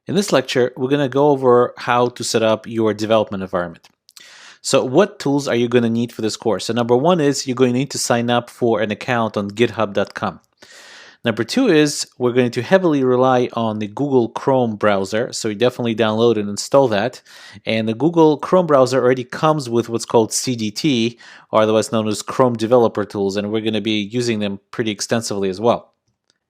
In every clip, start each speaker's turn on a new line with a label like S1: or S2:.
S1: In this lecture, we're going to go over how to set up your development environment. So what tools are you going to need for this course? So number one is you're going to need to sign up for an account on github.com. Number two is we're going to heavily rely on the Google Chrome browser, so you definitely download and install that. And the Google Chrome browser already comes with what's called CDT, or otherwise known as Chrome Developer Tools, and we're going to be using them pretty extensively as well.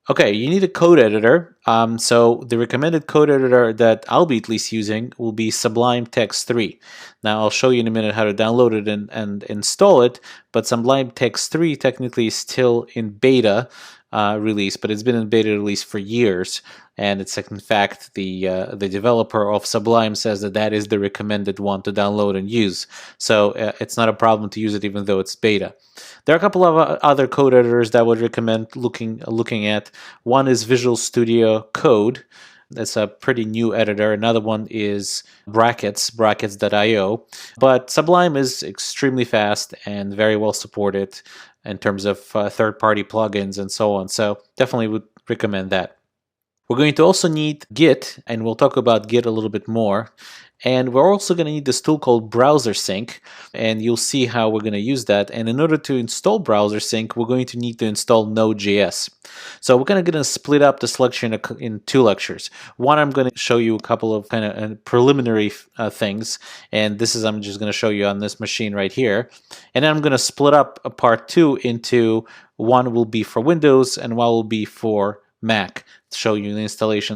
S1: Okay, you need a code editor. So the recommended code editor that I'll be at least using will be Sublime Text 3. Now I'll show you in a minute how to download it and install it, but Sublime Text 3 technically is still in beta release, but it's been in beta release for years. And it's in fact the developer of Sublime says that that is the recommended one to download and use. So it's not a problem to use it even though it's beta. There are a couple of other code editors that I would recommend looking at. One is Visual Studio Code. That's a pretty new editor. Another one is brackets.io. But Sublime is extremely fast and very well supported in terms of third-party plugins and so on. So definitely would recommend that. We're going to also need Git, and we'll talk about Git a little bit more. And we're also going to need this tool called Browser Sync, and you'll see how we're going to use that. And in order to install Browser Sync, we're going to need to install Node.js. So we're going to split up this lecture in two lectures. One, I'm going to show you a couple of kind of preliminary things, and this is I'm just going to show you on this machine right here. And then I'm going to split up a part two into one will be for Windows and one will be for Mac to show you the installation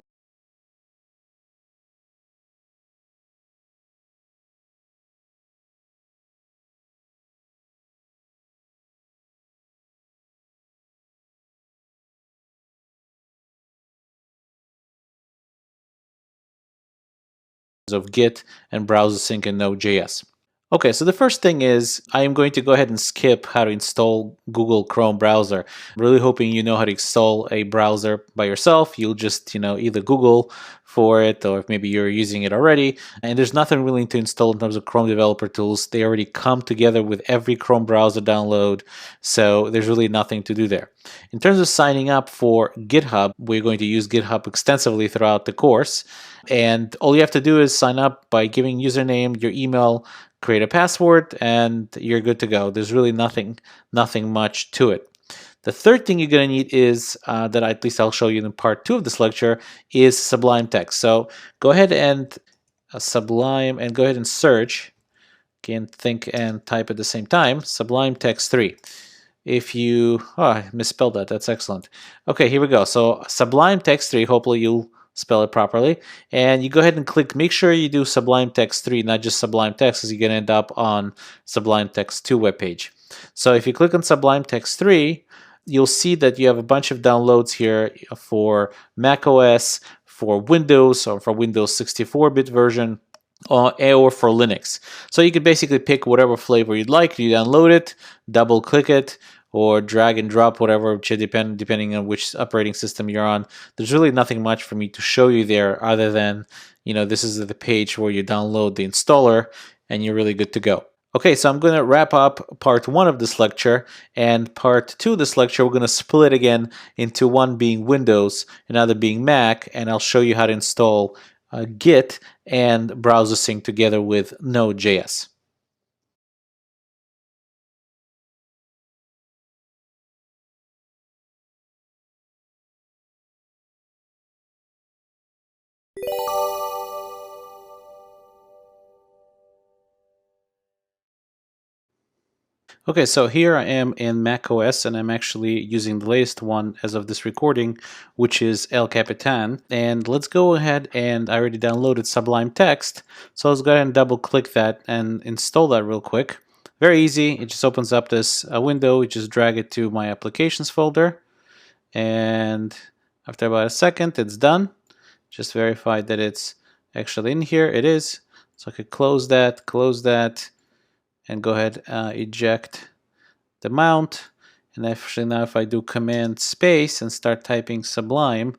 S1: of Git and Browser Sync and Node.js. Okay, so the first thing is I am going to go ahead and skip how to install Google Chrome browser. I'm really hoping you know how to install a browser by yourself. You'll just, either Google for it or if maybe you're using it already. And there's nothing really to install in terms of Chrome developer tools. They already come together with every Chrome browser download. So there's really nothing to do there. In terms of signing up for GitHub, we're going to use GitHub extensively throughout the course. And all you have to do is sign up by giving username, your email, create a password, and you're good to go. There's really nothing much to it. The third thing you're going to need is, that at least I'll show you in part 2 of this lecture, is Sublime Text. So go ahead and Sublime and go ahead and search. Can't think and type at the same time. Sublime Text 3. If you, I misspelled that. That's excellent. Okay, here we go. So Sublime Text 3, hopefully you'll spell it properly. And you go ahead and click, make sure you do Sublime Text 3, not just Sublime Text, because you're going to end up on Sublime Text 2 webpage. So if you click on Sublime Text 3, you'll see that you have a bunch of downloads here for macOS, for Windows, or for Windows 64-bit version, or for Linux. So you could basically pick whatever flavor you'd like, you download it, double click it, or drag and drop whatever, depending on which operating system you're on. There's really nothing much for me to show you there other than, this is the page where you download the installer and you're really good to go. Okay, so I'm going to wrap up part 1 of this lecture, and part 2 of this lecture we're going to split again into one being Windows, another being Mac, and I'll show you how to install Git and Browser Sync together with Node.js. Okay, so here I am in macOS, and I'm actually using the latest one as of this recording, which is El Capitan. And let's go ahead, and I already downloaded Sublime Text, so let's go ahead and double click that and install that real quick. Very easy. It just opens up this window. You just drag it to my applications folder, and after about a second it's done. Just verify that it's actually in here. It is. So I could close that, and go ahead eject the mount. And actually now if I do Command space and start typing Sublime,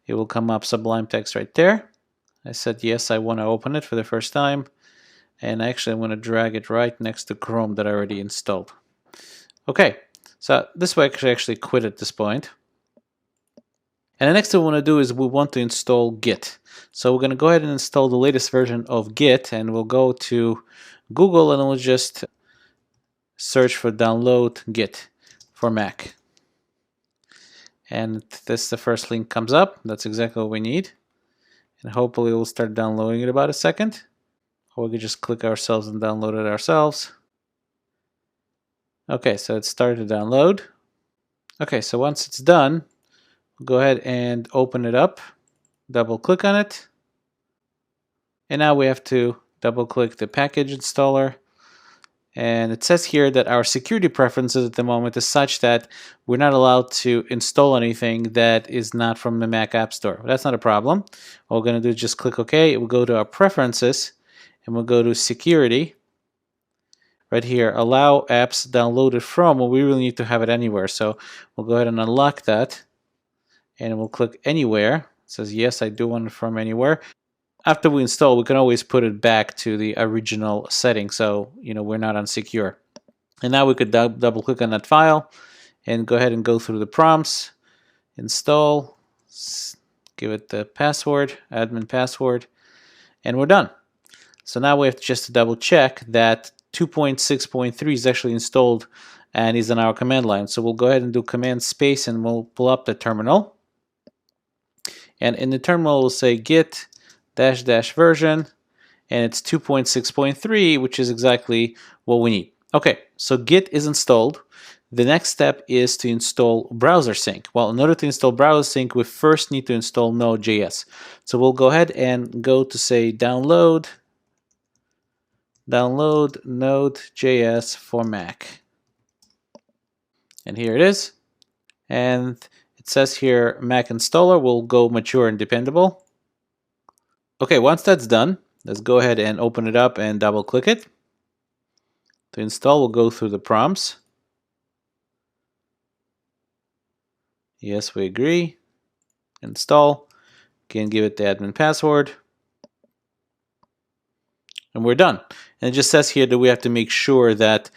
S1: it will come up Sublime Text right there. I said yes, I want to open it for the first time, and actually I'm going to drag it right next to Chrome that I already installed. Okay, so this way I could actually quit at this point. And the next thing we want to do is we want to install Git. So we're going to go ahead and install the latest version of Git, and we'll go to Google and we'll just search for download Git for Mac. And this the first link comes up. That's exactly what we need. And hopefully we'll start downloading in about a second. Or we could just click ourselves and download it ourselves. Okay, so it started to download. Okay, so once it's done, we'll go ahead and open it up. Double click on it. And now we have to double click the package installer. And it says here that our security preferences at the moment is such that we're not allowed to install anything that is not from the Mac App Store. That's not a problem. What we're going to do is just click OK. We'll go to our preferences and we'll go to security. Right here, allow apps downloaded from. Well, we really need to have it anywhere. So we'll go ahead and unlock that. And we'll click anywhere. It says, yes, I do want it from anywhere. After we install, we can always put it back to the original setting, so we're not unsecure. And now we could double click on that file and go ahead and go through the prompts, install, give it the password, admin password, and we're done. So now we have just to double check that 2.6.3 is actually installed and is in our command line. So we'll go ahead and do command space and we'll pull up the terminal. And in the terminal, we'll say git -- version, and it's 2.6.3, which is exactly what we need. Okay, so Git is installed. The next step is to install Browser Sync. Well, in order to install Browser Sync, we first need to install Node.js. So we'll go ahead and go to say download Node.js for Mac. And here it is. And it says here Mac installer will go mature and dependable. Okay, once that's done, let's go ahead and open it up and double click it. To install, we'll go through the prompts. Yes, we agree. Install. Again, give it the admin password. And we're done. And it just says here that we have to make sure that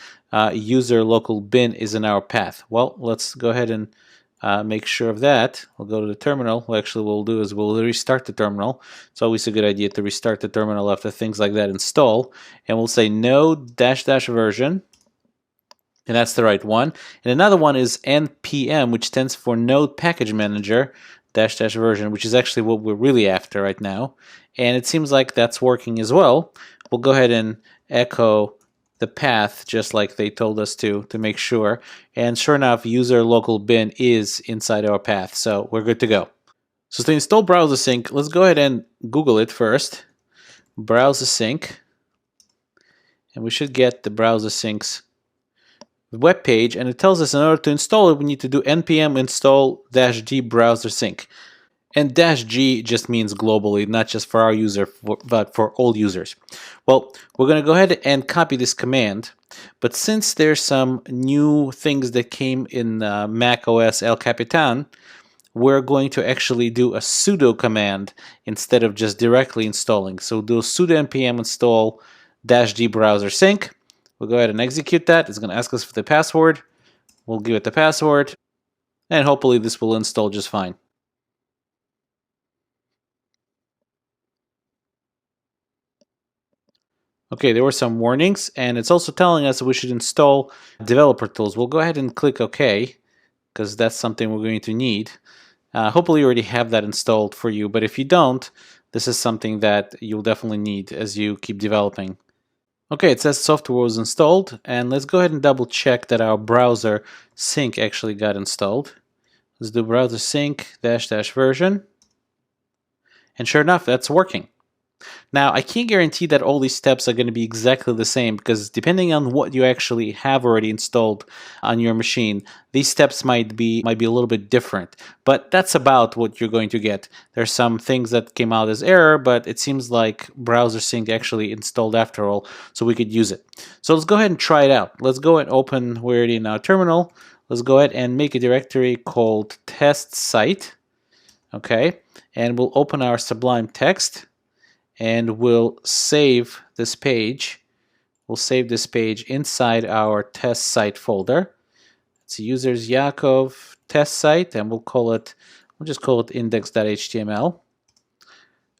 S1: user local bin is in our path. Well, let's go ahead and make sure of that. We'll go to the terminal. What actually we'll do is we'll restart the terminal. It's always a good idea to restart the terminal after things like that install. And we'll say node -- version. And that's the right one. And another one is npm, which stands for Node Package Manager -- version, which is actually what we're really after right now. And it seems like that's working as well. We'll go ahead and echo the path just like they told us to make sure. And sure enough, user local bin is inside our path, so we're good to go. So to install Browser Sync, let's go ahead and Google it first. Browser Sync. And we should get the Browser Sync's web page, and it tells us in order to install it, we need to do npm install -d browser sync. And -g just means globally, not just for our user, but for all users. Well, we're going to go ahead and copy this command, but since there's some new things that came in macOS El Capitan, we're going to actually do a sudo command instead of just directly installing. So do sudo npm install -d browser sync. We'll go ahead and execute that. It's going to ask us for the password. We'll give it the password, and hopefully this will install just fine. Okay, there were some warnings, and it's also telling us that we should install developer tools. We'll go ahead and click OK, because that's something we're going to need. Hopefully you already have that installed for you, but if you don't, this is something that you'll definitely need as you keep developing. Okay, it says software was installed, and let's go ahead and double check that our browser sync actually got installed. Let's do browser sync -- version, and sure enough, that's working. Now, I can't guarantee that all these steps are going to be exactly the same, because depending on what you actually have already installed on your machine, these steps might be a little bit different. But that's about what you're going to get. There's some things that came out as error, but it seems like Browser Sync actually installed after all, so we could use it. So let's go ahead and try it out. Let's go and open, we're already in our terminal. Let's go ahead and make a directory called test site. Okay, and we'll open our Sublime Text. And we'll save this page. We'll save this page inside our test site folder. It's users Yakov test site, and we'll call it We'll just call it index.html.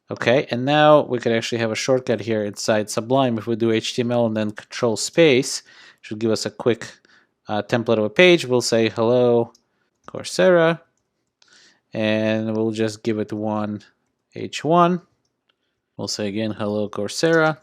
S1: Okay, and now we could actually have a shortcut here inside Sublime. If we do HTML and then Control Space, it should give us a quick template of a page. We'll say hello Coursera, and we'll just give it one H1. We'll say again hello Coursera.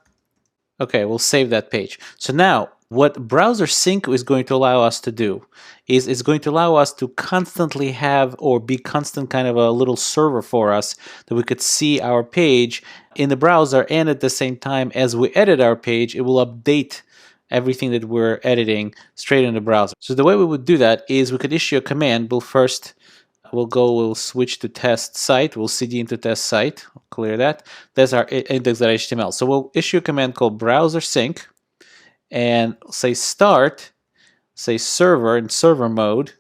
S1: Okay, we'll save that page. So now what browser sync is going to allow us to do is it's going to allow us to constantly have or be constant kind of a little server for us that we could see our page in the browser, and at the same time as we edit our page, it will update everything that we're editing straight in the browser. So the way we would do that is we could issue a command. We'll switch to test site. We'll cd into test site. I'll clear that. That's our index.html. So we'll issue a command called browser sync and say start, say server in server mode,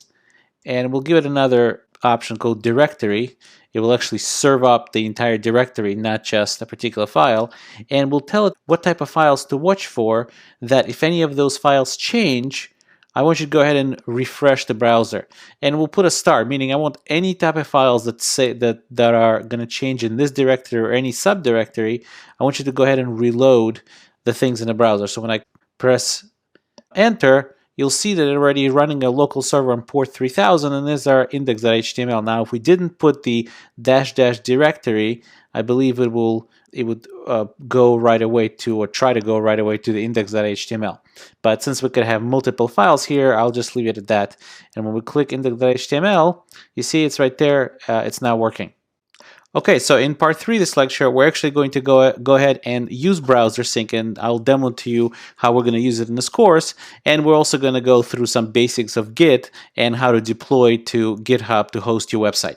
S1: and we'll give it another option called directory. It will actually serve up the entire directory, not just a particular file, and we'll tell it what type of files to watch for, that if any of those files change, I want you to go ahead and refresh the browser. And we'll put a star, meaning I want any type of files that say that are going to change in this directory or any subdirectory. I want you to go ahead and reload the things in the browser. So when I press enter, you'll see that it's already running a local server on port 3000, and this is our index.html. Now, if we didn't put the -- directory, I believe it would go right away to, or try to go right away to, the index.html. But since we could have multiple files here, I'll just leave it at that. And when we click index.html, you see it's right there. It's now working. Okay, so in part 3 of this lecture, we're actually going to go ahead and use browser sync, and I'll demo to you how we're going to use it in this course. And we're also going to go through some basics of Git and how to deploy to GitHub to host your website.